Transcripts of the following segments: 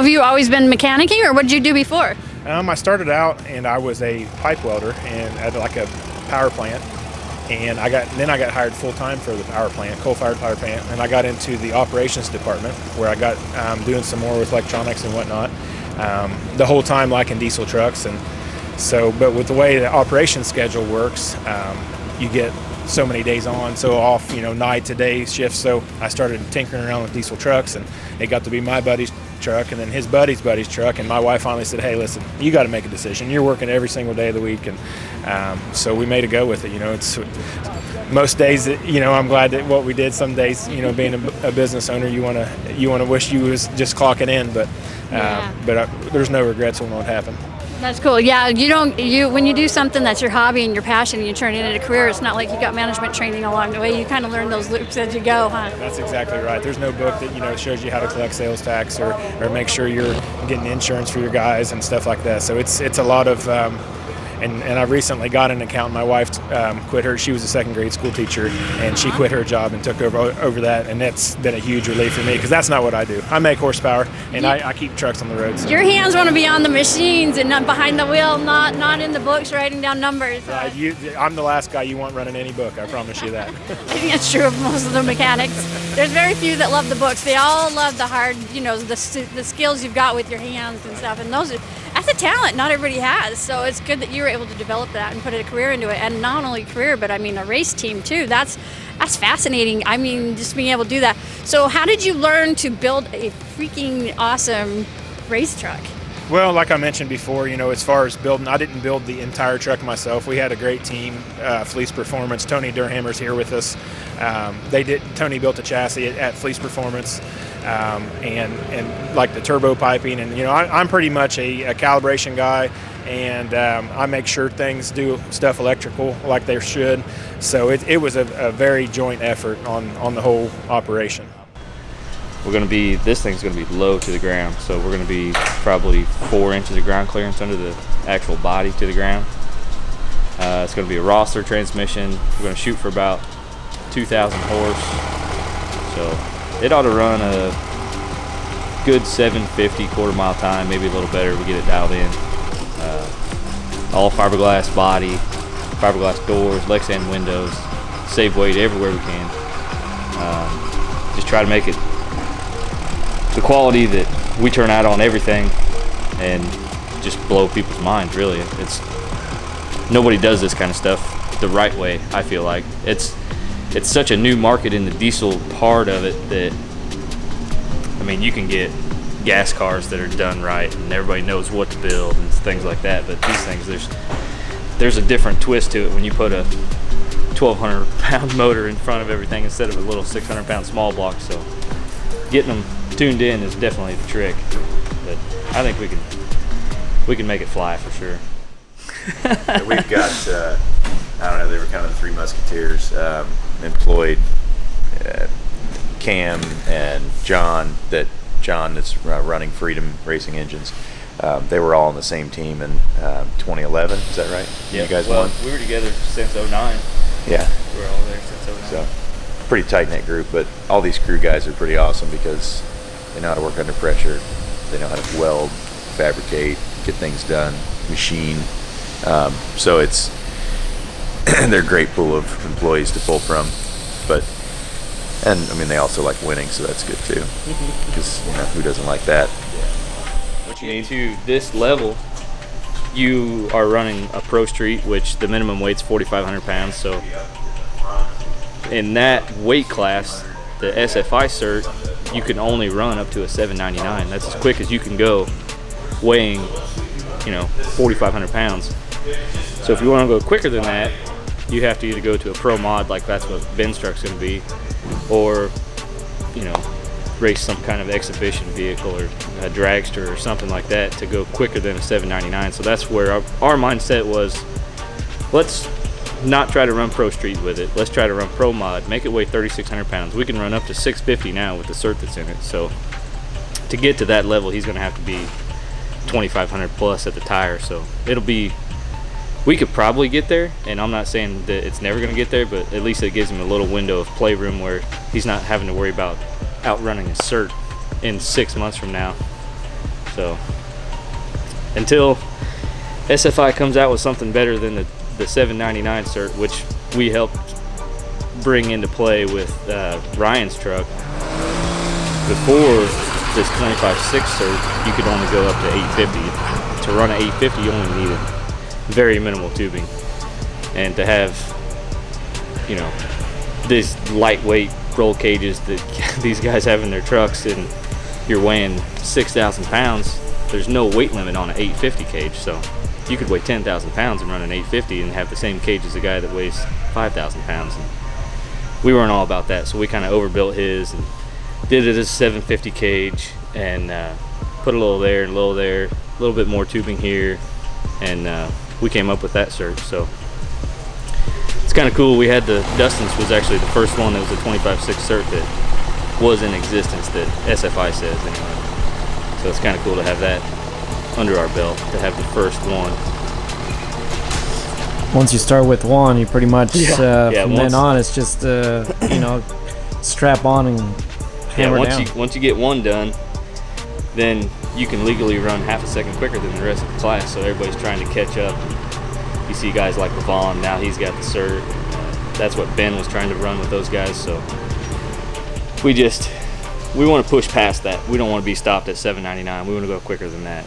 have you always been mechanicking, or what did you do before? I started out and I was a pipe welder and at like a power plant, and then I got hired full time for the power plant, coal-fired power plant, and I got into the operations department where I got doing some more with electronics and whatnot. The whole time liking diesel trucks, and so, but with the way the operation schedule works, you get so many days on, so off, night to day shifts. So I started tinkering around with diesel trucks, and it got to be my buddy's truck and then his buddy's truck, and my wife finally said, hey, listen, you got to make a decision. You're working every single day of the week, and so we made a go with it. It's most days that, I'm glad that what we did. Some days, being a business owner, you want to wish you was just clocking in, but there's no regrets on what happened. That's cool. Yeah, when you do something that's your hobby and your passion and you turn it into a career, it's not like you got management training along the way. You kind of learn those loops as you go, huh? That's exactly right. There's no book that shows you how to collect sales tax or make sure you're getting insurance for your guys and stuff like that. So it's a lot of and I've recently got an accountant. My wife quit her. She was a second grade school teacher, and she quit her job and took over that, and that's been a huge relief for me because that's not what I do. I make horsepower, and I keep trucks on the road. So. Your hands want to be on the machines and not behind the wheel, not in the books writing down numbers. I'm the last guy you want running any book. I promise you that. I think that's true of most of the mechanics. There's very few that love the books. They all love the hard, the skills you've got with your hands and stuff, and that's a talent not everybody has. So it's good that you were able to develop that and put a career into it, and not only a career, but a race team too. That's fascinating. Just being able to do that. So how did you learn to build a freaking awesome race truck? Well, like I mentioned before, as far as building, I didn't build the entire truck myself. We had a great team, Fleece Performance. Tony Durhammer's here with us. Tony built a chassis at Fleece Performance, and like the turbo piping, and I'm pretty much a calibration guy, and I make sure things do stuff electrical like they should. So it was a very joint effort on the whole operation. This thing's going to be low to the ground, so we're going to be probably 4 inches of ground clearance under the actual body to the ground. It's going to be a Rosler transmission. We're going to shoot for about 2,000 horse, so it ought to run a good 750 quarter-mile time, maybe a little better. We get it dialed in. All fiberglass body, fiberglass doors, Lexan windows, save weight everywhere we can. Just try to make it the quality that we turn out on everything, and just blow people's minds. Really, nobody does this kind of stuff the right way. I feel like it's such a new market in the diesel part of it that you can get gas cars that are done right and everybody knows what to build and things like that, but these things, there's a different twist to it when you put a 1,200 pound motor in front of everything instead of a little 600 pound small block. So getting them tuned in is definitely the trick, but I think we can make it fly for sure. We've got they were kind of the three musketeers, employed Cam and John that's running Freedom Racing Engines. They were all on the same team in 2011. Is that right? Yeah. You guys won? We were together since 2009. Yeah. We were all there since 2009. So, pretty tight-knit group, but all these crew guys are pretty awesome because they know how to work under pressure. They know how to weld, fabricate, get things done, machine. So they're a great pool of employees to pull from. And they also like winning, so that's good too. Because who doesn't like that? Once you get to this level, you are running a Pro Street, which the minimum weight's 4,500 pounds. So in that weight class, the SFI cert, you can only run up to a 799. That's as quick as you can go, weighing 4,500 pounds. So if you want to go quicker than that, you have to either go to a pro mod, like that's what Ben's truck's going to be, or race some kind of exhibition vehicle or a dragster or something like that to go quicker than a 799. So that's where our mindset was, let's not try to run Pro Street with it. Let's try to run Pro Mod, make it weigh 3,600 pounds. We can run up to 650 now with the cert that's in it. So to get to that level, he's going to have to be 2,500 plus at the tire. So we could probably get there, and I'm not saying that it's never going to get there, but at least it gives him a little window of playroom where he's not having to worry about outrunning a cert in 6 months from now. So until SFI comes out with something better than the 799 cert, which we helped bring into play with Ryan's truck. Before this 25/6 cert, you could only go up to 850. To run an 850, you only needed very minimal tubing, and to have, you know, these lightweight roll cages that these guys have in their trucks, and you're weighing 6,000 pounds. There's no weight limit on an 850 cage, so you could weigh 10,000 pounds and run an 850 and have the same cage as a guy that weighs 5,000 pounds. And we weren't all about that, so we kind of overbuilt his and did it as a 750 cage, and put a little there and a little there, a little bit more tubing here, and we came up with that cert. So it's kind of cool. We had Dustin's was actually the first one that was a 25/6 cert that was in existence, that SFI says anyway. So it's kind of cool to have that under our belt, to have the first one. Once you start with one, you pretty much from then on it's just you know, strap on and hammer down. Once you get one done, then you can legally run half a second quicker than the rest of the class. So everybody's trying to catch up. You see guys like Vaughn, now he's got the cert. That's what Ben was trying to run with those guys. So we want to push past that. We don't want to be stopped at 799. We want to go quicker than that.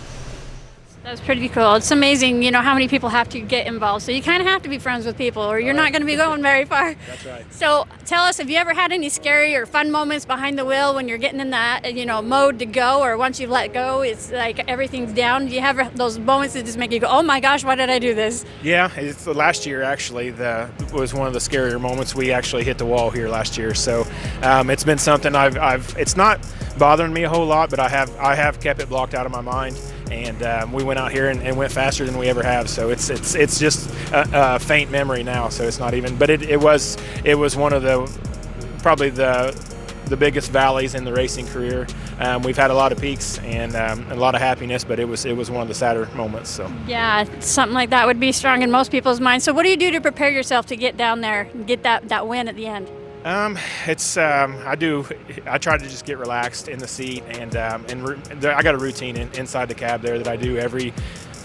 That's pretty cool. It's amazing, you know, how many people have to get involved. So you kind of have to be friends with people, or you're not going to be going very far. That's right. So tell us, have you ever had any scary or fun moments behind the wheel when you're getting in that, you know, mode to go, or once you've let go, it's like everything's down? Do you have those moments that just make you go, oh my gosh, why did I do this? Yeah, it's last year actually was one of the scarier moments. We actually hit the wall here last year. So it's been something it's not bothering me a whole lot, but I have kept it blocked out of my mind. And we went out here and went faster than we ever have. So it's just a faint memory now. So it's not even. But it was one of probably the biggest valleys in the racing career. We've had a lot of peaks and a lot of happiness, but it was one of the sadder moments. So yeah, something like that would be strong in most people's minds. So what do you do to prepare yourself to get down there and get that win at the end? I try to just get relaxed in the seat, and I got a routine inside the cab there that I do every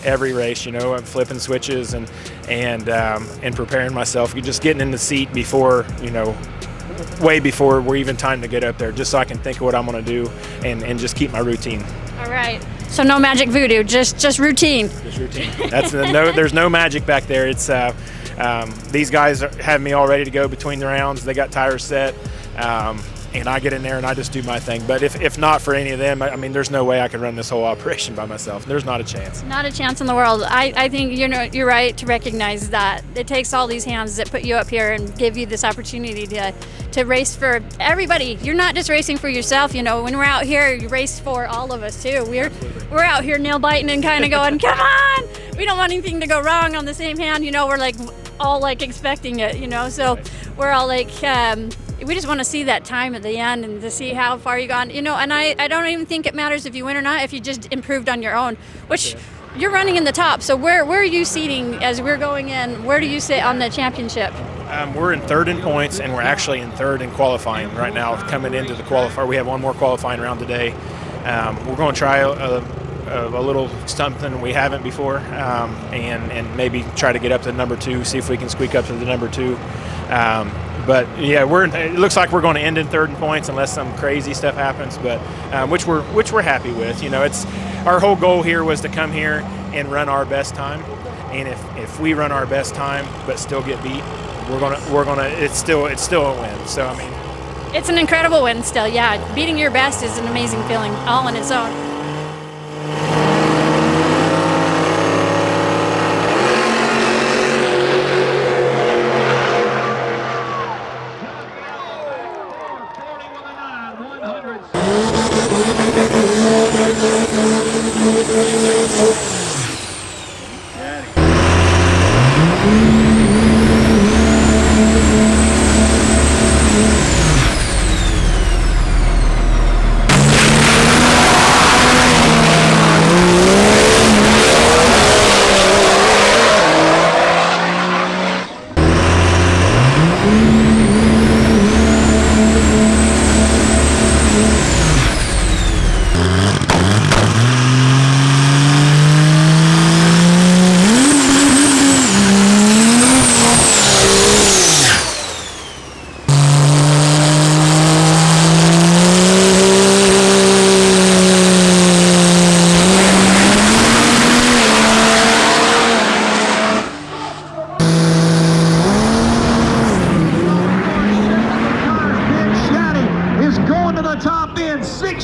race. You know, I'm flipping switches and preparing myself. Just getting in the seat before, you know, way before we're even time to get up there, just so I can think of what I'm going to do and just keep my routine. All right. So no magic voodoo, just routine. Just routine. There's no magic back there. It's these guys have me all ready to go between the rounds. They got tires set, and I get in there and I just do my thing. But if not for any of them, I mean, there's no way I could run this whole operation by myself. There's not a chance. Not a chance in the world. I think you're right to recognize that it takes all these hands that put you up here and give you this opportunity to race for everybody. You're not just racing for yourself. You know, when we're out here, you race for all of us too. We're out here nail biting and kind of going, come on! We don't want anything to go wrong. On the same hand, you know, we're like all like expecting it. You know, so we're all like. We just want to see that time at the end and to see how far you gone, you know, and I don't even think it matters if you win or not, if you just improved on your own, which you're running in the top. So where are you seating as we're going in? Where do you sit on the championship? We're in third in points, and we're actually in third in qualifying right now, coming into the qualifier. We have one more qualifying round today. We're going to try a little something we haven't before, and maybe try to get up to number 2, see if we can squeak up to the number 2. But yeah, it looks like we're going to end in third in points unless some crazy stuff happens. But which we're happy with. You know, it's our whole goal here was to come here and run our best time. And if we run our best time but still get beat, we're gonna it's still a win. So I mean, it's an incredible win still. Yeah, beating your best is an amazing feeling all on its own.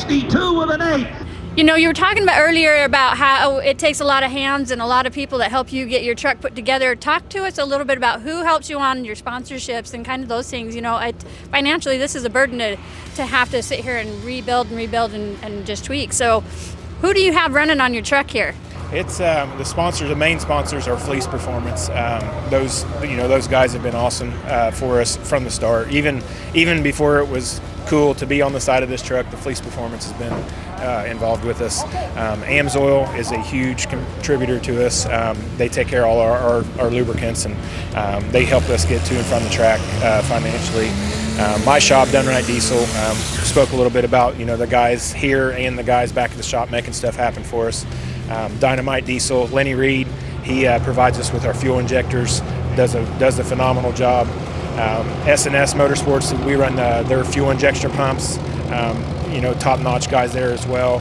62 with an 8. You know, you were talking about earlier about how it takes a lot of hands and a lot of people that help you get your truck put together. Talk to us a little bit about who helps you on your sponsorships and kind of those things. You know, financially, this is a burden to have to sit here and rebuild and just tweak. So who do you have running on your truck here? It's the sponsors. The main sponsors are Fleece Performance. Those guys have been awesome for us from the start. Even before it was cool to be on the side of this truck, the Fleece Performance has been involved with us. Amsoil is a huge contributor to us. They take care of all our lubricants, and they help us get to and from the track financially. My shop, Done Right Diesel, spoke a little bit about the guys here and the guys back at the shop making stuff happen for us. Dynamite Diesel, Lenny Reed, he provides us with our fuel injectors, does a phenomenal job. S&S Motorsports, we run their fuel injection pumps, top-notch guys there as well.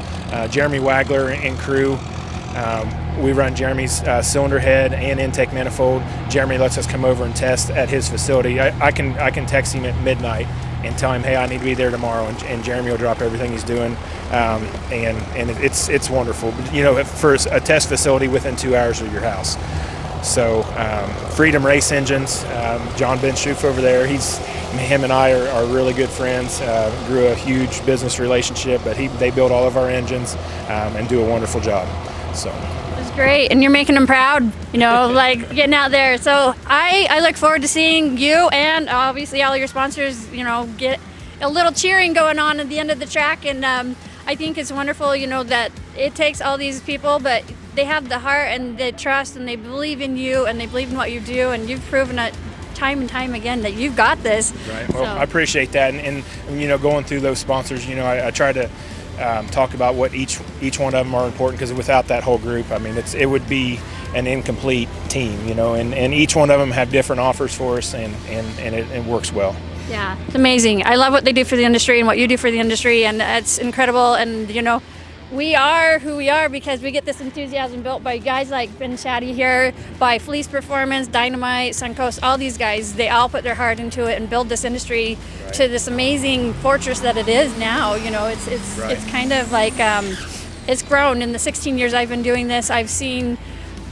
Jeremy Wagler and crew, we run Jeremy's cylinder head and intake manifold. Jeremy lets us come over and test at his facility. I can text him at midnight and tell him, hey, I need to be there tomorrow, and Jeremy will drop everything he's doing, and it's wonderful. For a test facility within 2 hours of your house. So Freedom Race Engines, John Ben Schoof over there, him and I are really good friends. Grew a huge business relationship, but they build all of our engines and do a wonderful job. So. It's great, and you're making them proud, like getting out there. So I look forward to seeing you and obviously all your sponsors, get a little cheering going on at the end of the track. And I think it's wonderful, that it takes all these people, but they have the heart and the trust, and they believe in you, and they believe in what you do, and you've proven it time and time again that you've got this. Right. Well, I appreciate that, and going through those sponsors, I try to talk about what each one of them are important, because without that whole group, it would be an incomplete team, and each one of them have different offers for us, and it works well. Yeah, it's amazing. I love what they do for the industry and what you do for the industry, and it's incredible. And we are who we are because we get this enthusiasm built by guys like Ben Shaddy here, by Fleece Performance, Dynamite, Suncoast, all these guys. They all put their heart into it and build this industry to this amazing fortress that it is now. It's kind of like it's grown. In the 16 years I've been doing this, I've seen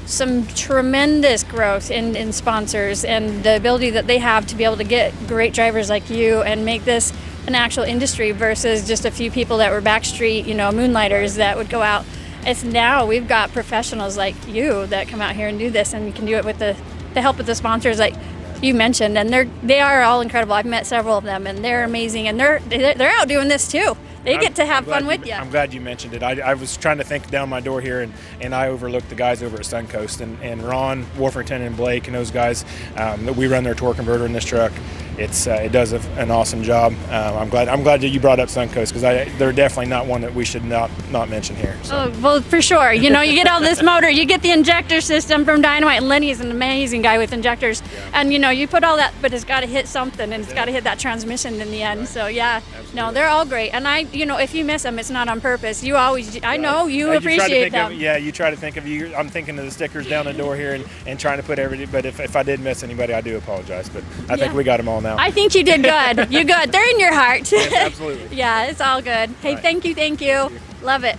some tremendous growth in sponsors and the ability that they have to be able to get great drivers like you and make this an actual industry versus just a few people that were backstreet, moonlighters that would go out. It's now we've got professionals like you that come out here and do this, and you can do it with the help of the sponsors like you mentioned, and they are all incredible. I've met several of them, and they're amazing, and they're out doing this too. They get to have fun with you. I'm glad you mentioned it. I was trying to think down my door here, and I overlooked the guys over at Suncoast, and Ron Wolferton and Blake and those guys. We run their torque converter in this truck. It does an awesome job. I'm glad that you brought up Suncoast, because they're definitely not one that we should not mention here. So. Oh, well, for sure. You get all this motor, you get the injector system from Dynamite, and Lenny's an amazing guy with injectors. Yeah. And you put all that, but it's got to hit something, and it's got to hit that transmission in the end. Right. So yeah, absolutely. No, they're all great. And if you miss them, it's not on purpose. You always, I know you appreciate them. You try to think of you. I'm thinking of the stickers down the door here and trying to put everything. But if I did miss anybody, I do apologize. But I think we got them all now. I think you did good. You good. They're in your heart. Yes, absolutely. Yeah, it's all good. Hey, right. Thank you. Love it.